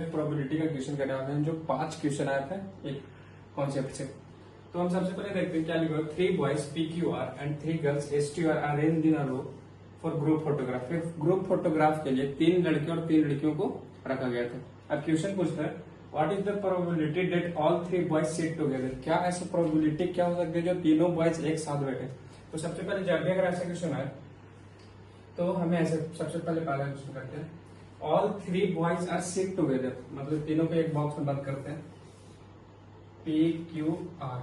Probability का question करने वाले हैं जो 5 क्वेश्चन आए थे एक कॉन्सेप्ट से। तो हम सबसे पहले देखते हैं क्या लिखा है। 3 boys PQR and 3 girls STR arranged in a row for group photograph. फिर ग्रुप फोटोग्राफ के लिए 3 लड़के और 3 लड़कियों को रखा गया था। अब क्वेश्चन पूछता है what is the probability that all 3 boys sit together. क्या ऐसी प्रोबेबिलिटी क्या हो सकती है जो तीनों बॉयज एक साथ बैठे। तो सबसे पहले जब भी अगर ऐसा क्वेश्चन आए तो हमें ऐसे सबसे पहले पहला क्वेश्चन करते हैं all 3 boys are sit together, मतलब तीनों को एक बॉक्स में बंद करते हैं PQR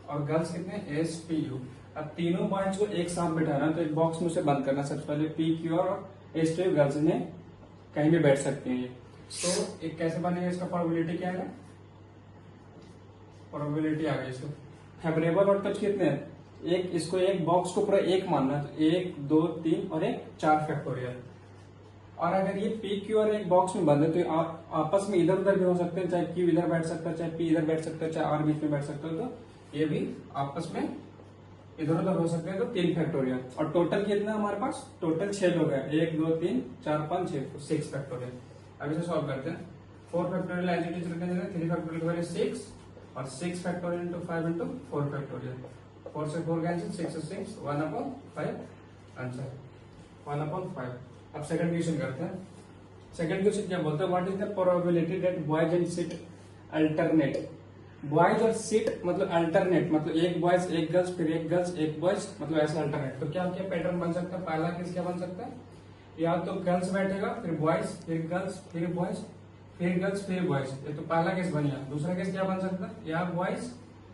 और गर्ल्स कितने STU। अब तीनों बॉयज को एक साथ बैठाना तो एक बॉक्स में उसे बंद करना। सबसे पहले PQR और STU गर्ल्स ने कहीं भी बैठ सकते हैं ये। तो एक कैसे बनेगा, इसका प्रोबेबिलिटी क्या है, प्रोबेबिलिटी आ गई इसको। फेवरेबल और टच कितने हैं, एक इसको एक बॉक्स को पूरा एक मानना है तो 1 2 3 और 1 4 फैक्टोरियल। और अगर ये PQR एक बॉक्स में बंद है तो आपस में इधर उधर भी हो सकते हैं, चाहे Q इधर बैठ सकता है, चाहे P इधर बैठ सकता है, चाहे R बीच में बैठ सकता है, तो ये भी आपस में इधर उधर हो सकते हैं। तो 3 फैक्टोरियल। और टोटल कितना हमारे पास, टोटल 6 लोग हैं, 1 2 3 4 5 6 तो 6 फैक्टोरियल। अब इसे सॉल्व करते हैं। 4 फैक्टोरियल एज इट इज रखेंगे, 3 फैक्टोरियल की वैल्यू 6 और 6 फैक्टोरियल इंटू 5 इंटू 4 फैक्टोरियल। 4 से 4 कैंसिल, 6 से 6 1/5 आंसर 1/5। अब सेकंड क्वेश्चन करते हैं। सेकंड क्वेश्चन क्या बोलता है what is the probability that boys and seat alternate. Boys और सीट मतलब अल्टरनेट, मतलब एक बॉयज एक गर्ल्स फिर एक गर्ल्स एक बॉयज, मतलब ऐसा अल्टरनेट। तो क्या क्या पैटर्न बन सकता है, पहला केस क्या बन सकता है, या तो गर्ल्स बैठेगा फिर बॉयज फिर गर्ल्स फिर बॉयज फिर गर्ल्स फिर बॉयज, ये तो पहला केस बन गया। दूसरा केस क्या बन सकता है, या बॉयज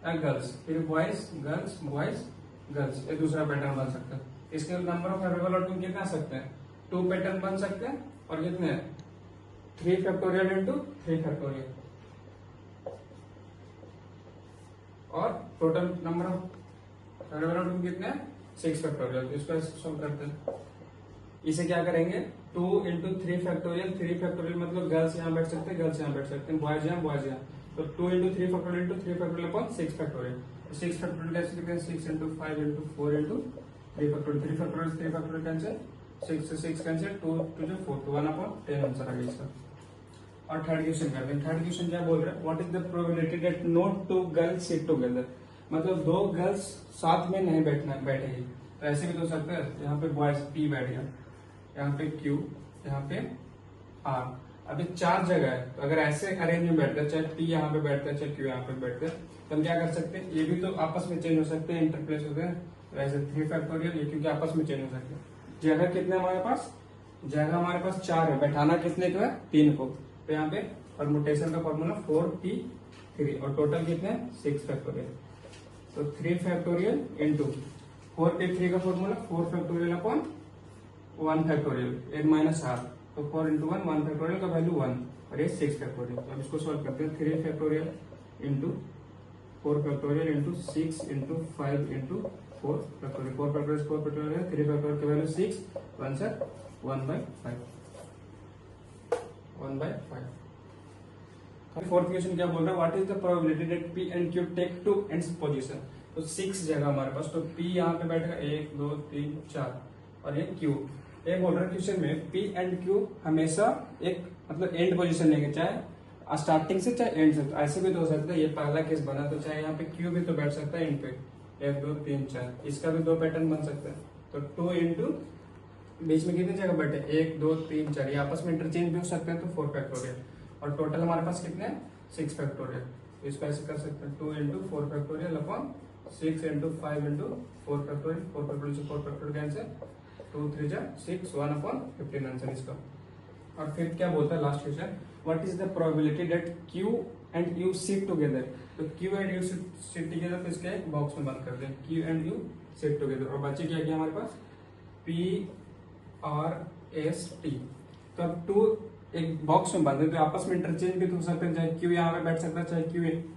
या गर्ल्स फिर बॉयज गर्ल्स बॉयज गर्ल्स, ये दूसरा पैटर्न बन सकता है। इसके नंबर ऑफ फेवरेबल और कितने आ सकते हैं, 2 पैटर्न बन सकते हैं और कितने 3 फैक्टोरियल इंटू 3 फैक्टोरियल और टोटल नंबर ऑफ फेवरेबल कितने 6 फैक्टोरियल। इसको ऐसे सॉल्व करते हैं। इसे क्या करेंगे 2 इंटू 3 फैक्टोरियल, 3 फैक्टोरियल मतलब गर्ल्स यहाँ बैठ सकते हैं गर्ल्स यहाँ बैठ सकते हैं, बॉयज यहाँ बॉयज यहाँ, तो 2 into 3 factorial into 3 factorial upon 6 factorial. 6 factorial कैसे लिखते हैं, 6 into 5 into 4 into 3 factorial, 3 factorial 3 factorial cancel, 6 से 6 कैंसिल, 2 2 जो 4 तो 1/10 आंसर आ गया इसका। और थर्ड क्वेश्चन करते हैं। थर्ड क्वेश्चन क्या बोल रहा है what is the probability that no 2 girls sit together, मतलब 2 गर्ल्स साथ में नहीं बैठेगी। तो ऐसे भी तो हो सकता है, यहाँ पे बॉयज P बैठ गया, यहाँ पे Q, यहाँ पे R। अभी 4 जगह है तो अगर ऐसे अरेंज में बैठते हैं, चाहे P यहाँ पे बैठता है चाहे Q यहाँ पे बैठते हैं, तो हम क्या कर सकते हैं, ये भी तो आपस में चेंज हो सकते हैं, इंटरप्लेस होते हैं। तो ऐसे 3 फैक्टोरियल ये क्योंकि आपस में चेंज हो सकते हैं। जगह कितने हमारे पास, जगह हमारे पास 4 है, बैठाना कितने को है 3 को। तो यहाँ पे परमुटेशन का फॉर्मूला 4P3 और टोटल कितने 6 फैक्टोरियल। तो 3 फैक्टोरियल इंटू 4P3 का formula 4 factorial upon 1 factorial 8 minus R, तो 4 इंटू 1 फैक्टोरियल का वैल्यू 1 और ये 6 फैक्टोरियल। तो अब इसको सॉल्व करते हैं। 3 factorial into 4 factorial into 6 into 5 into 4 factorial, 4 factorial 4 factorial 3 factorial की वैल्यू 6, तो आंसर 1/5 1/5। फोर्थ क्वेश्चन क्या बोल रहा है what is the probability that P and Q take 2 ends position. तो 6 जगह हमारे पास, तो P यहाँ पे बैठेगा 1 2 3 4 और ये Q। ये बोल रहा है क्वेश्चन में P एंड Q हमेशा एक मतलब एंड पोजीशन लेंगे, चाहे स्टार्टिंग से चाहे एंड से। तो ऐसे भी तो हो सकता है, ये पहला केस बना तो चाहे यहाँ पे Q भी तो बैठ सकता है एंड पे 1 2 3 4, इसका भी 2 पैटर्न बन सकता है। तो 2 इंटू बीच में कितनी जगह बैठे 1 2 3 4, ये आपस में इंटरचेंज भी हो सकते हैं, तो 4 फैक्टोरियल और टोटल हमारे पास कितने 6 फैक्टोरियल। तो इसको ऐसे कर सकते हैं 2 into 4 factorial upon 6 into 5 into 4 factorial, 4 factorial से 4 फैक्टोरियल कैंसिल, 2 3 जा 6 1/15 आंसर इसका। और फिर क्या बोलता है last question what is the probability that Q and U sit together. तो Q and U sit together, तो इसके बॉक्स में बंद कर दें Q and U sit together. और बच्चे क्या किया हमारे पास P R S T। तो अब 2 एक बॉक्स में बंद है तो आपस में इंटरचेंज भी तो हो सकते हैं, चाहे Q यहाँ पे बैठ सकता है चाहे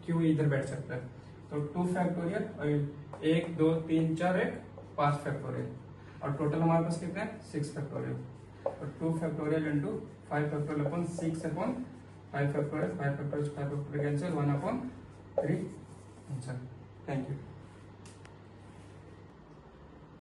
Q इधर बैठ सकता है। तो 2 फैक्टोरियल और 1 2 3 4 1 5 फैक्टोरियल और टोटल हमारे पास कितने 6 फैक्टोरियल। और 2 factorial into 5 factorial upon 6 upon 5 factorial 5 factorial 5 factorial cancel 1/3 answer. Thank you.